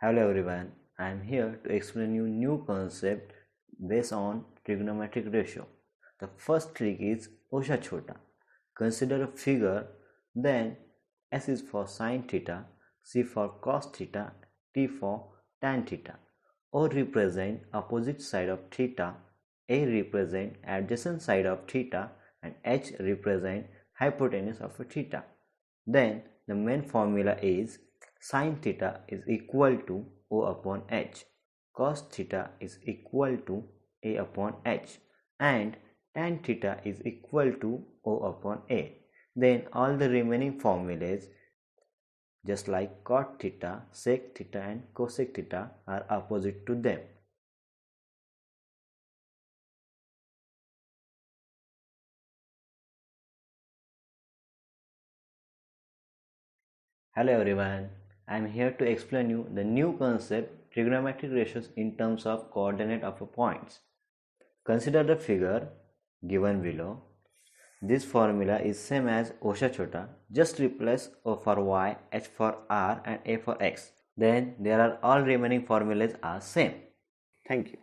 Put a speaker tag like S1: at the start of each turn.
S1: Hello everyone, I am here to explain you new concept based on trigonometric ratio. The first trick is Osha Chota. Consider a figure, then S is for sin theta, C for cos theta, T for tan theta. O represent opposite side of theta, A represent adjacent side of theta, and H represent hypotenuse of a theta. Then the main formula is sin theta is equal to O upon H, cos theta is equal to A upon H, and tan theta is equal to O upon A. Then all the remaining formulas just like cot theta, sec theta and cosec theta are opposite to them. Hello everyone, I am here to explain you the new concept trigonometric ratios in terms of coordinate of points. Consider the figure given below. This formula is same as Osha Chota, just replace O for Y, H for R and A for X. Then there are all remaining formulas are same. Thank you.